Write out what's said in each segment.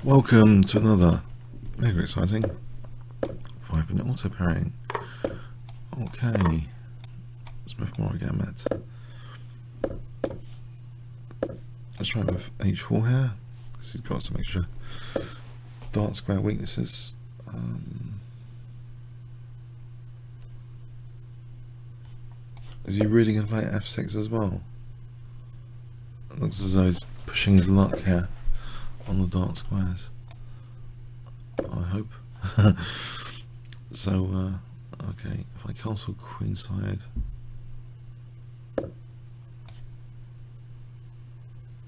Welcome to another mega exciting 5-minute auto pairing. Okay, Smith-Morra gambit. Let's try with h4 here, because he's got some extra dark square weaknesses. Is he really going to play f6 as well? It looks as though he's pushing his luck here on the dark squares, I hope. So, okay, if I castle queenside,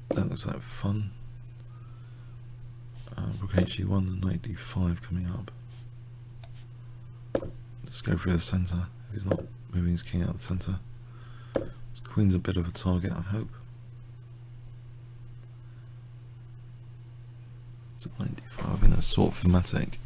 that looks like fun. Rook Hg1 and knight d5 coming up. Let's go through the centre if he's not moving his king out of the centre. His queen's a bit of a target, I hope. It's at 95, I think that's sort of thematic.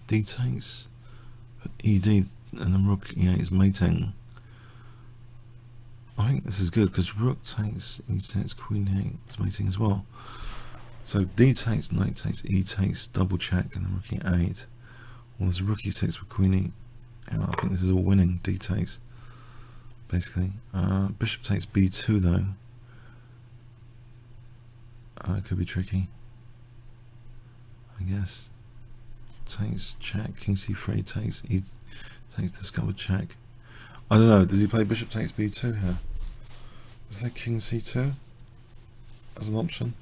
D takes, but ED and then rook e8 is mating. I think this is good because rook takes, E takes, queen e8 is mating as well. So D takes, knight takes, E takes, double check, and then rook e8. Well, there's rook e6 with queen e. I think this is all winning. D takes, basically. Bishop takes b2 though. It could be tricky, I guess. Takes, check, king c3 takes, e takes, discovered, check. I don't know, does he play bishop takes b2 here? Is there king c2 as an option?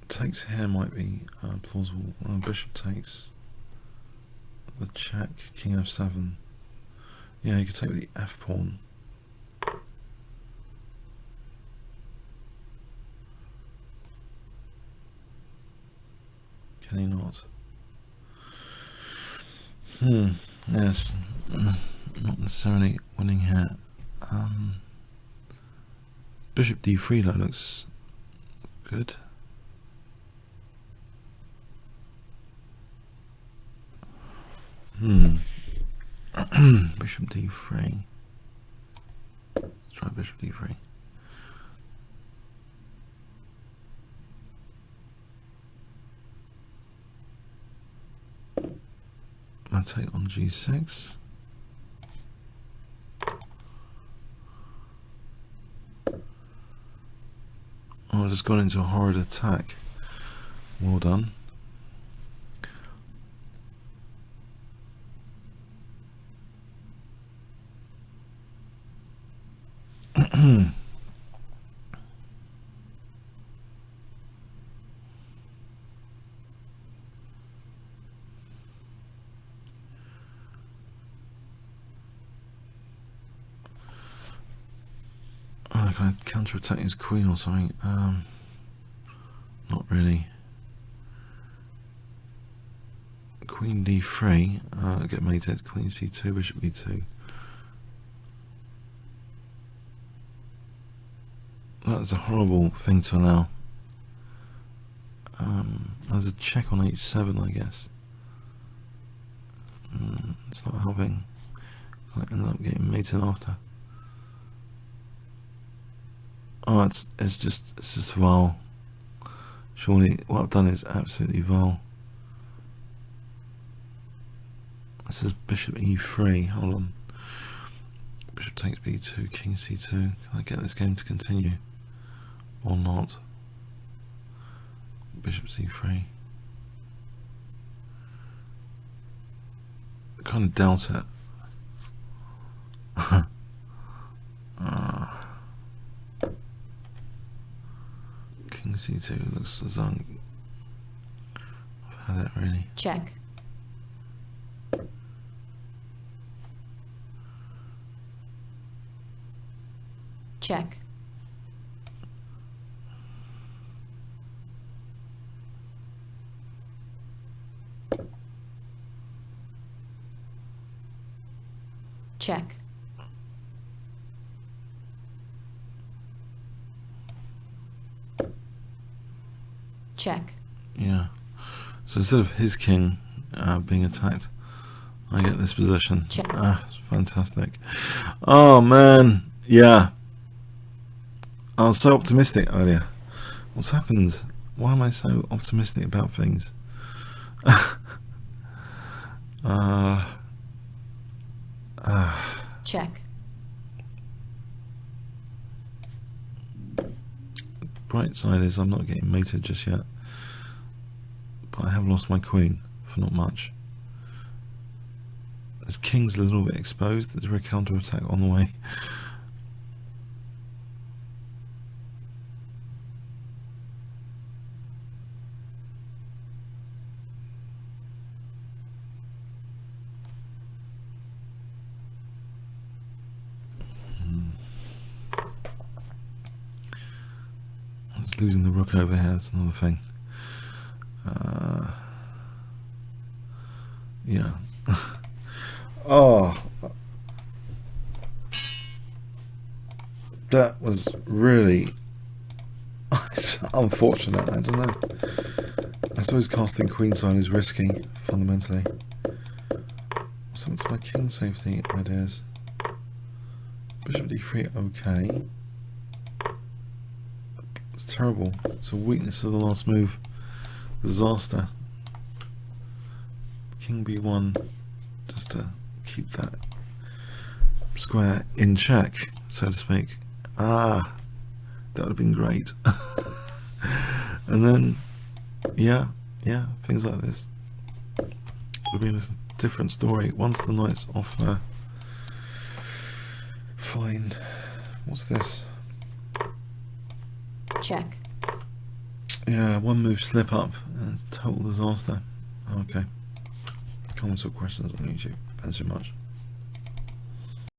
Takes here might be plausible. Bishop takes, the check, king f7. Yeah, you could take with the f pawn. Can he not? Yes, not necessarily winning here. Bishop d3 though looks good. Bishop d3. Let's try bishop d3. I take on g6. Oh, I've just gone into a horrid attack. Well done. Can I counter-attack his queen or something? Not really. Queen d3, get mated. Queen c2, bishop e2. That's a horrible thing to allow. There's a check on h7, I guess. It's not helping. I end up getting mated after. Oh, it's just vile. Surely what I've done is absolutely vile. This is bishop e3. Hold on. Bishop takes b2, king c2. Can I get this game to continue or not? Bishop c3. I kind of doubt it. King c2 looks as though I've had it really. Check. Check. Check. Check. Yeah. So instead of his king being attacked, I get this position. Check. Ah, it's fantastic. Oh man, yeah. I was so optimistic earlier. What's happened? Why am I so optimistic about things? Check. Bright side is I'm not getting mated just yet, but I have lost my queen for not much. As king's a little bit exposed, there's a counter attack on the way. Losing the rook over here, that's another thing. Yeah. Oh, that was really unfortunate. I don't know. I suppose casting queenside is risky, fundamentally. What's happened to my king safety ideas? Bishop d3, okay. It's terrible. It's a weakness of the last move. Disaster. King b1, just to keep that square in check, so to speak. Ah, that would have been great. And then, yeah, things like this would have been a different story. Once the knight's off there, fine. What's this? Check. Yeah, one move slip up and it's total disaster. Okay. Comments or questions on YouTube. Thanks so much.